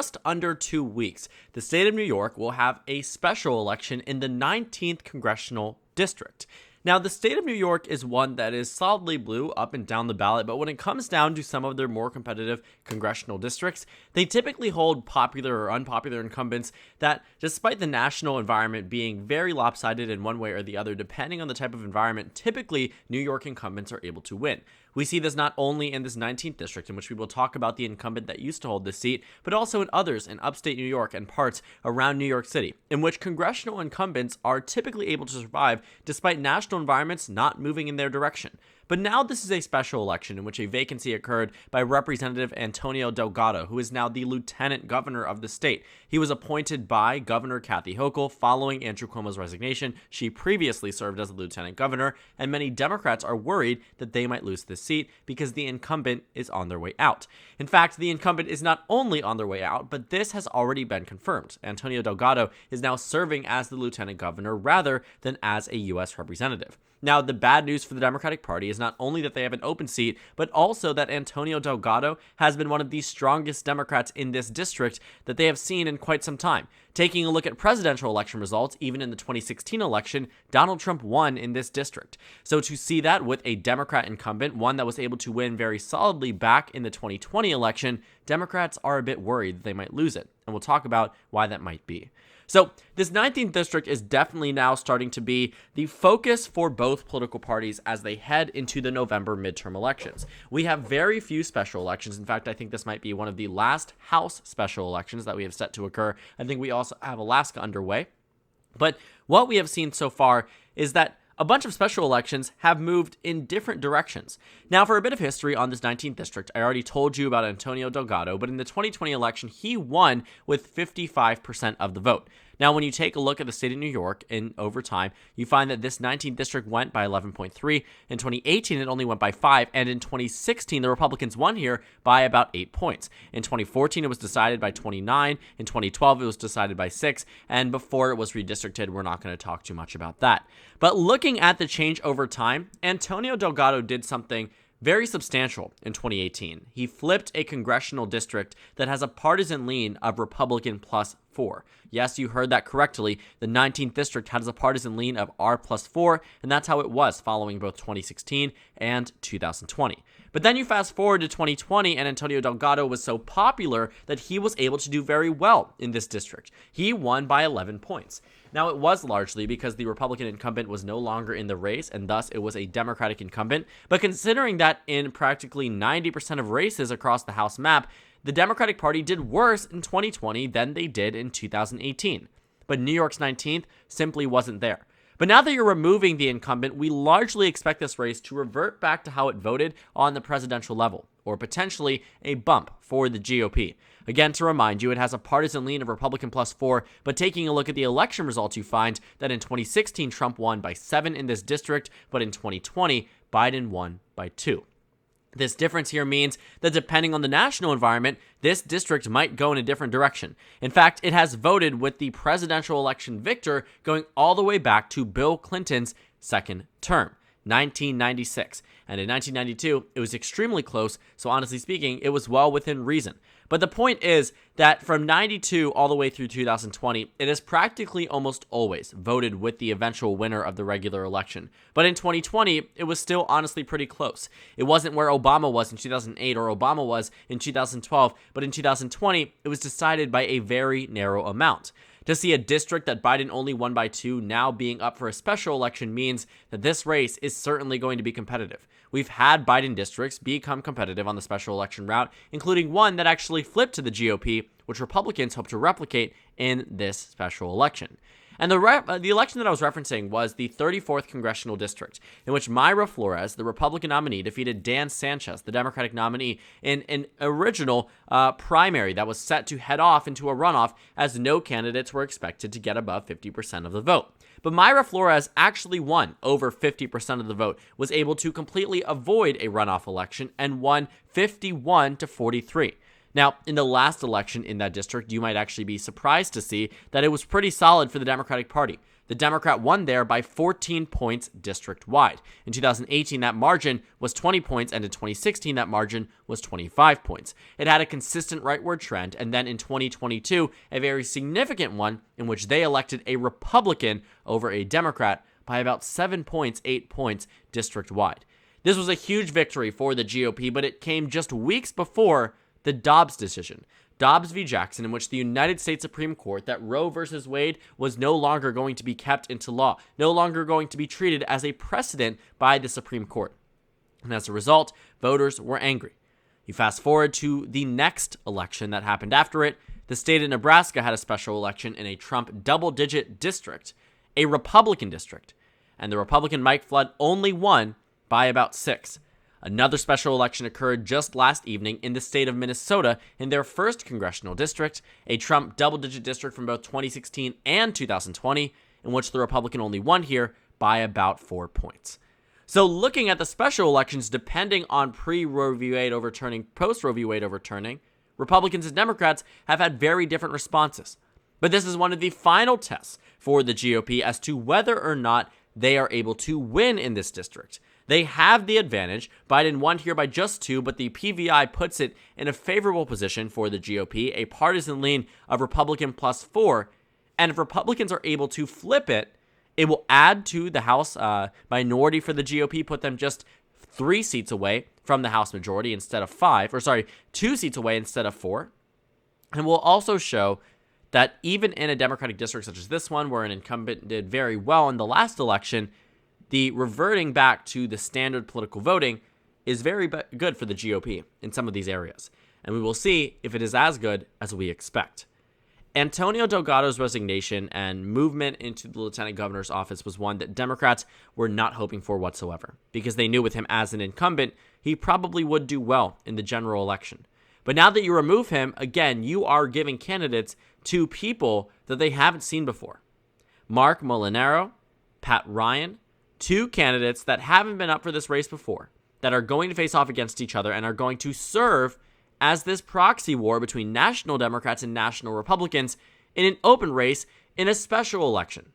just under 2 weeks, the state of New York will have a special election in the 19th congressional district. Now, the state of New York is one that is solidly blue up and down the ballot, but when it comes down to some of their more competitive congressional districts, they typically hold popular or unpopular incumbents that, despite the national environment being very lopsided in one way or the other, depending on the type of environment, typically New York incumbents are able to win. We see this not only in this 19th district, in which we will talk about the incumbent that used to hold this seat, but also in others in upstate New York and parts around New York City, in which congressional incumbents are typically able to survive despite national environments not moving in their direction. But now this is a special election in which a vacancy occurred by Representative Antonio Delgado, who is now the lieutenant governor of the state. He was appointed by Governor Kathy Hochul following Andrew Cuomo's resignation. She previously served as the lieutenant governor, and many Democrats are worried that they might lose this seat because the incumbent is on their way out. In fact, the incumbent is not only on their way out, but this has already been confirmed. Antonio Delgado is now serving as the lieutenant governor rather than as a U.S. representative. Now, the bad news for the Democratic Party is not only that they have an open seat, but also that Antonio Delgado has been one of the strongest Democrats in this district that they have seen in quite some time. Taking a look at presidential election results, even in the 2016 election, Donald Trump won in this district. So to see that with a Democrat incumbent, one that was able to win very solidly back in the 2020 election, Democrats are a bit worried that they might lose it. And we'll talk about why that might be. So this 19th district is definitely now starting to be the focus for both political parties as they head into the November midterm elections. We have very few special elections. In fact, I think this might be one of the last House special elections that we have set to occur. I think we also have Alaska underway. But what we have seen so far is that a bunch of special elections have moved in different directions. Now, for a bit of history on this 19th district, I already told you about Antonio Delgado, but in the 2020 election, he won with 55% of the vote. Now, when you take a look at the state of New York over time, you find that this 19th district went by 11.3. In 2018, it only went by 5. And in 2016, the Republicans won here by about 8 points. In 2014, it was decided by 29. In 2012, it was decided by 6. And before it was redistricted, we're not going to talk too much about that. But looking at the change over time, Antonio Delgado did something very substantial in 2018. He flipped a congressional district that has a partisan lean of Republican plus 4. Yes, you heard that correctly. The 19th district has a partisan lean of R plus 4, and that's how it was following both 2016 and 2020. But then you fast forward to 2020, and Antonio Delgado was so popular that he was able to do very well in this district. He won by 11 points. Now, it was largely because the Republican incumbent was no longer in the race, and thus it was a Democratic incumbent. But considering that in practically 90% of races across the House map, the Democratic Party did worse in 2020 than they did in 2018. But New York's 19th simply wasn't there. But now that you're removing the incumbent, we largely expect this race to revert back to how it voted on the presidential level, or potentially a bump for the GOP. Again, to remind you, it has a partisan lean of Republican plus 4, but taking a look at the election results, you find that in 2016, Trump won by 7 in this district, but in 2020, Biden won by 2. This difference here means that depending on the national environment, this district might go in a different direction. In fact, it has voted with the presidential election victor going all the way back to Bill Clinton's second term, 1996. And in 1992, it was extremely close, so honestly speaking, it was well within reason. But the point is that from 92 all the way through 2020, it is practically almost always voted with the eventual winner of the regular election. But in 2020, it was still honestly pretty close. It wasn't where Obama was in 2008 or Obama was in 2012, but in 2020, it was decided by a very narrow amount. To see a district that Biden only won by 2 now being up for a special election means that this race is certainly going to be competitive. We've had Biden districts become competitive on the special election route, including one that actually flipped to the GOP, which Republicans hope to replicate in this special election. And the election that I was referencing was the 34th Congressional District, in which Mayra Flores, the Republican nominee, defeated Dan Sanchez, the Democratic nominee, in an original primary that was set to head off into a runoff, as no candidates were expected to get above 50% of the vote. But Mayra Flores actually won over 50% of the vote, was able to completely avoid a runoff election, and won 51-43. Now, in the last election in that district, you might actually be surprised to see that it was pretty solid for the Democratic Party. The Democrat won there by 14 points district-wide. In 2018, that margin was 20 points, and in 2016, that margin was 25 points. It had a consistent rightward trend, and then in 2022, a very significant one in which they elected a Republican over a Democrat by about 7 points, 8 points district-wide. This was a huge victory for the GOP, but it came just weeks before the Dobbs decision. Dobbs v. Jackson, in which the United States Supreme Court that Roe versus Wade was no longer going to be kept into law, no longer going to be treated as a precedent by the Supreme Court. And as a result, voters were angry. You fast forward to the next election that happened after it. The state of Nebraska had a special election in a Trump double-digit district, a Republican district, and the Republican Mike Flood only won by about 6. Another special election occurred just last evening in the state of Minnesota in their first congressional district, a Trump double-digit district from both 2016 and 2020, in which the Republican only won here by about 4 points. So looking at the special elections, depending on pre-Roe v. Wade overturning, post-Roe v. Wade overturning, Republicans and Democrats have had very different responses. But this is one of the final tests for the GOP as to whether or not they are able to win in this district. They have the advantage. Biden won here by just 2, but the PVI puts it in a favorable position for the GOP, a partisan lean of Republican plus 4. And if Republicans are able to flip it, it will add to the House minority for the GOP, put them just 3 seats away from the House majority instead of 2 seats away instead of 4. And will also show that even in a Democratic district such as this one, where an incumbent did very well in the last election, the reverting back to the standard political voting is very good for the GOP in some of these areas. And we will see if it is as good as we expect. Antonio Delgado's resignation and movement into the lieutenant governor's office was one that Democrats were not hoping for whatsoever, because they knew with him as an incumbent, he probably would do well in the general election. But now that you remove him, again, you are giving candidates to people that they haven't seen before. Mark Molinaro, Pat Ryan, 2 candidates that haven't been up for this race before, that are going to face off against each other and are going to serve as this proxy war between national Democrats and national Republicans in an open race in a special election.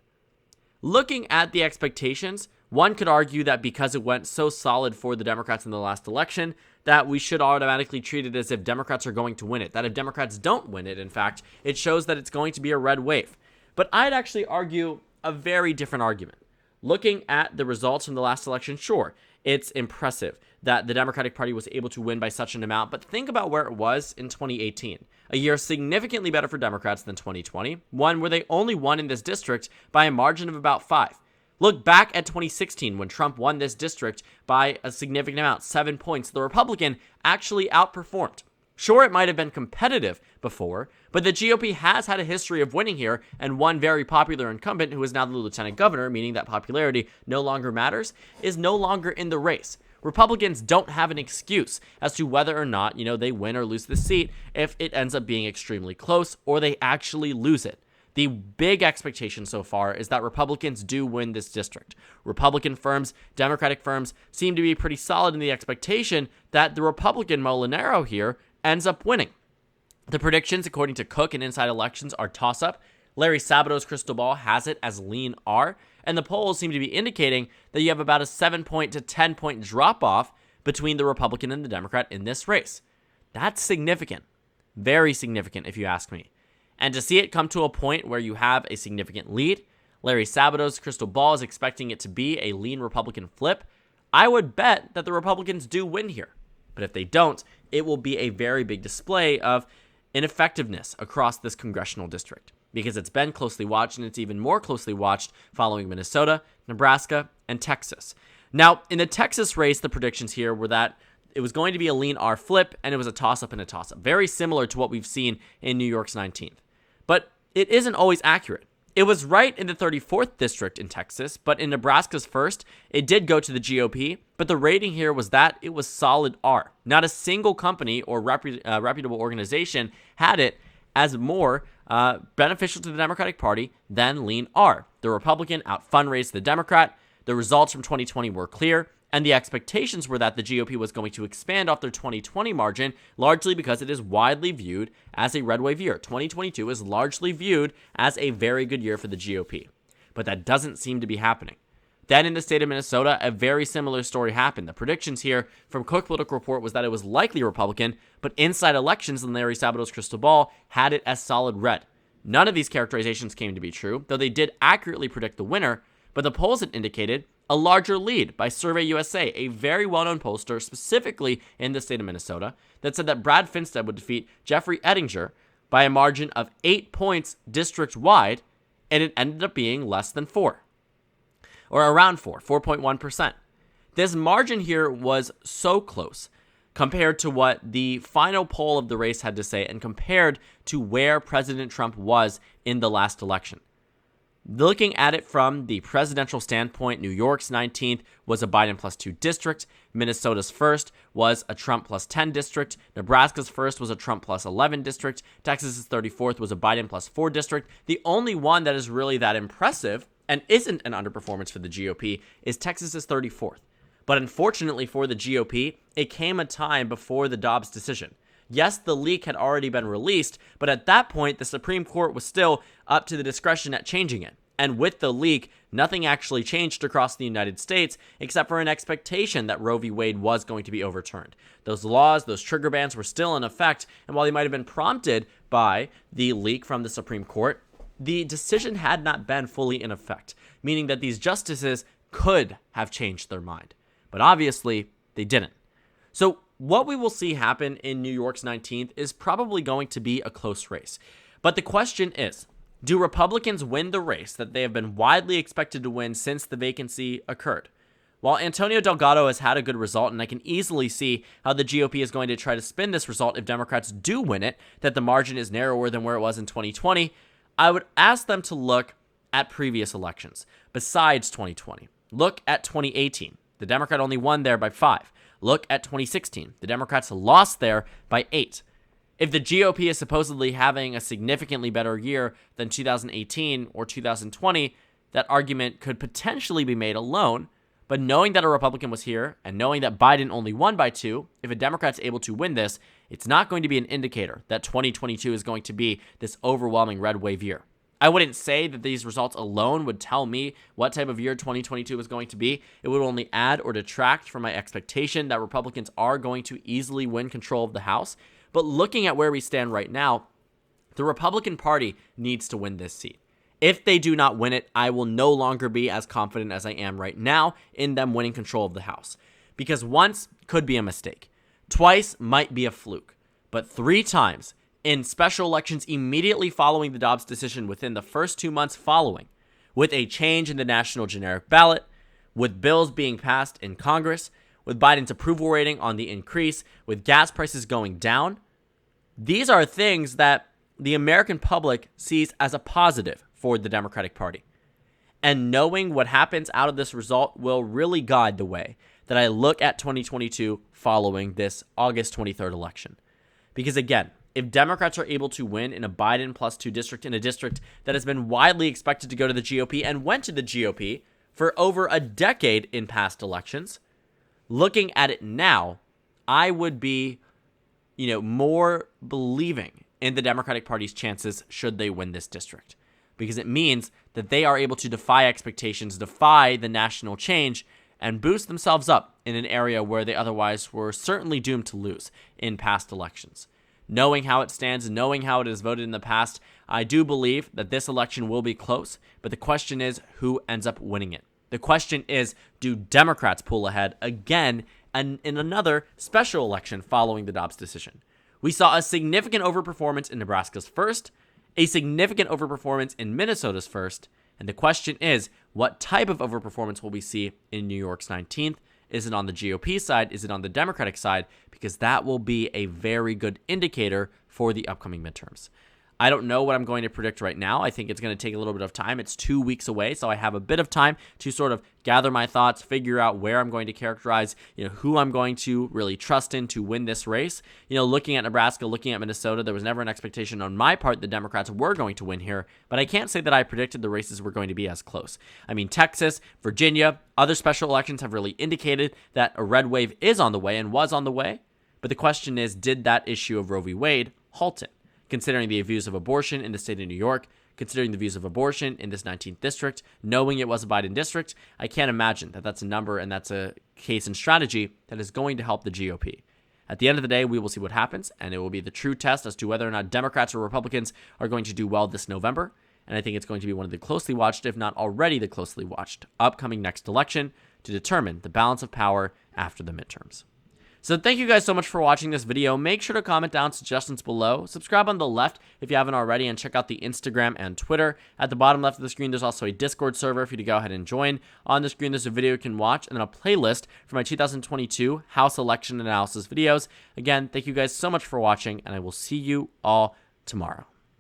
Looking at the expectations, one could argue that because it went so solid for the Democrats in the last election, that we should automatically treat it as if Democrats are going to win it. That if Democrats don't win it, in fact, it shows that it's going to be a red wave. But I'd actually argue a very different argument. Looking at the results from the last election, sure, it's impressive that the Democratic Party was able to win by such an amount, but think about where it was in 2018, a year significantly better for Democrats than 2020, one where they only won in this district by a margin of about 5. Look back at 2016 when Trump won this district by a significant amount, 7 points. The Republican actually outperformed. Sure, it might have been competitive before, but the GOP has had a history of winning here, and one very popular incumbent, who is now the lieutenant governor, meaning that popularity no longer matters, is no longer in the race. Republicans don't have an excuse as to whether or not, they win or lose the seat if it ends up being extremely close or they actually lose it. The big expectation so far is that Republicans do win this district. Republican firms, Democratic firms seem to be pretty solid in the expectation that the Republican Molinaro here ends up winning. The predictions, according to Cook and Inside Elections, are toss-up. Larry Sabato's crystal ball has it as lean R, and the polls seem to be indicating that you have about a 7-point to 10-point drop-off between the Republican and the Democrat in this race. That's significant. Very significant, if you ask me. And to see it come to a point where you have a significant lead, Larry Sabato's crystal ball is expecting it to be a lean Republican flip. I would bet that the Republicans do win here. But if they don't, it will be a very big display of ineffectiveness across this congressional district, because it's been closely watched, and it's even more closely watched following Minnesota, Nebraska, and Texas. Now, in the Texas race, the predictions here were that it was going to be a lean R flip, and it was a toss-up and a toss-up, very similar to what we've seen in New York's 19th. But it isn't always accurate. It was right in the 34th district in Texas, but in Nebraska's 1st, it did go to the GOP, but the rating here was that it was solid R. Not a single company or reputable organization had it as more beneficial to the Democratic Party than lean R. The Republican out-fundraised the Democrat. The results from 2020 were clear, and the expectations were that the GOP was going to expand off their 2020 margin, largely because it is widely viewed as a red wave year. 2022 is largely viewed as a very good year for the GOP. but that doesn't seem to be happening. Then in the state of Minnesota, a very similar story happened. The predictions here from Cook Political Report was that it was likely Republican, but Inside Elections and Larry Sabato's crystal ball had it as solid red. None of these characterizations came to be true, though they did accurately predict the winner, but the polls had indicated a larger lead by Survey USA, a very well-known pollster specifically in the state of Minnesota, that said that Brad Finstad would defeat Jeffrey Ettinger by a margin of 8 points district-wide, and it ended up being less than 4. Or around 4.1%. This margin here was so close compared to what the final poll of the race had to say and compared to where President Trump was in the last election. Looking at it from the presidential standpoint, New York's 19th was a Biden plus 2 district. Minnesota's 1st was a Trump plus 10 district. Nebraska's 1st was a Trump plus 11 district. Texas's 34th was a Biden plus 4 district. The only one that is really that impressive and isn't an underperformance for the GOP is Texas's 34th. But unfortunately for the GOP, it came a time before the Dobbs decision. Yes, the leak had already been released, but at that point, the Supreme Court was still up to the discretion at changing it. And with the leak, nothing actually changed across the United States except for an expectation that Roe v. Wade was going to be overturned. Those laws, those trigger bans were still in effect, and while they might have been prompted by the leak from the Supreme Court, the decision had not been fully in effect, meaning that these justices could have changed their mind. But obviously, they didn't. So what we will see happen in New York's 19th is probably going to be a close race. But the question is, do Republicans win the race that they have been widely expected to win since the vacancy occurred? While Antonio Delgado has had a good result, and I can easily see how the GOP is going to try to spin this result if Democrats do win it, that the margin is narrower than where it was in 2020, I would ask them to look at previous elections besides 2020. Look at 2018. The Democrat only won there by 5. Look at 2016. The Democrats lost there by 8. If the GOP is supposedly having a significantly better year than 2018 or 2020, that argument could potentially be made alone. But knowing that a Republican was here and knowing that Biden only won by 2, if a Democrat's able to win this, it's not going to be an indicator that 2022 is going to be this overwhelming red wave year. I wouldn't say that these results alone would tell me what type of year 2022 is going to be. It would only add or detract from my expectation that Republicans are going to easily win control of the House. But looking at where we stand right now, the Republican Party needs to win this seat. If they do not win it, I will no longer be as confident as I am right now in them winning control of the House. Because once could be a mistake. Twice might be a fluke. But 3 times in special elections immediately following the Dobbs decision within the first 2 months following, with a change in the national generic ballot, with bills being passed in Congress, with Biden's approval rating on the increase, with gas prices going down, these are things that the American public sees as a positive for the Democratic Party. And knowing what happens out of this result will really guide the way that I look at 2022 following this August 23rd election. Because again, if Democrats are able to win in a Biden plus 2 district, in a district that has been widely expected to go to the GOP and went to the GOP for over a decade in past elections, looking at it now, I would be, more believing in the Democratic Party's chances should they win this district. Because it means that they are able to defy expectations, defy the national change, and boost themselves up in an area where they otherwise were certainly doomed to lose in past elections. Knowing how it stands, knowing how it is voted in the past, I do believe that this election will be close, but the question is who ends up winning it. The question is, do Democrats pull ahead again and in another special election following the Dobbs decision? We saw a significant overperformance in Nebraska's 1st, a significant overperformance in Minnesota's 1st, and the question is, what type of overperformance will we see in New York's 19th? Is it on the GOP side? Is it on the Democratic side? Because that will be a very good indicator for the upcoming midterms. I don't know what I'm going to predict right now. I think it's going to take a little bit of time. It's 2 weeks away, so I have a bit of time to sort of gather my thoughts, figure out where I'm going to characterize, who I'm going to really trust in to win this race. Looking at Nebraska, looking at Minnesota, there was never an expectation on my part the Democrats were going to win here, but I can't say that I predicted the races were going to be as close. I mean, Texas, Virginia, other special elections have really indicated that a red wave is on the way and was on the way, but the question is, did that issue of Roe v. Wade halt it? considering the views of abortion in the state of New York, considering the views of abortion in this 19th district, knowing it was a Biden district, I can't imagine that that's a number and that's a case and strategy that is going to help the GOP. At the end of the day, we will see what happens, and it will be the true test as to whether or not Democrats or Republicans are going to do well this November. And I think it's going to be one of the closely watched, if not already the closely watched, upcoming next election to determine the balance of power after the midterms. So thank you guys so much for watching this video. Make sure to comment down suggestions below. Subscribe on the left if you haven't already, and check out the Instagram and Twitter. At the bottom left of the screen, there's also a Discord server for you to go ahead and join. On the screen, there's a video you can watch, and then a playlist for my 2022 House election analysis videos. Again, thank you guys so much for watching, and I will see you all tomorrow.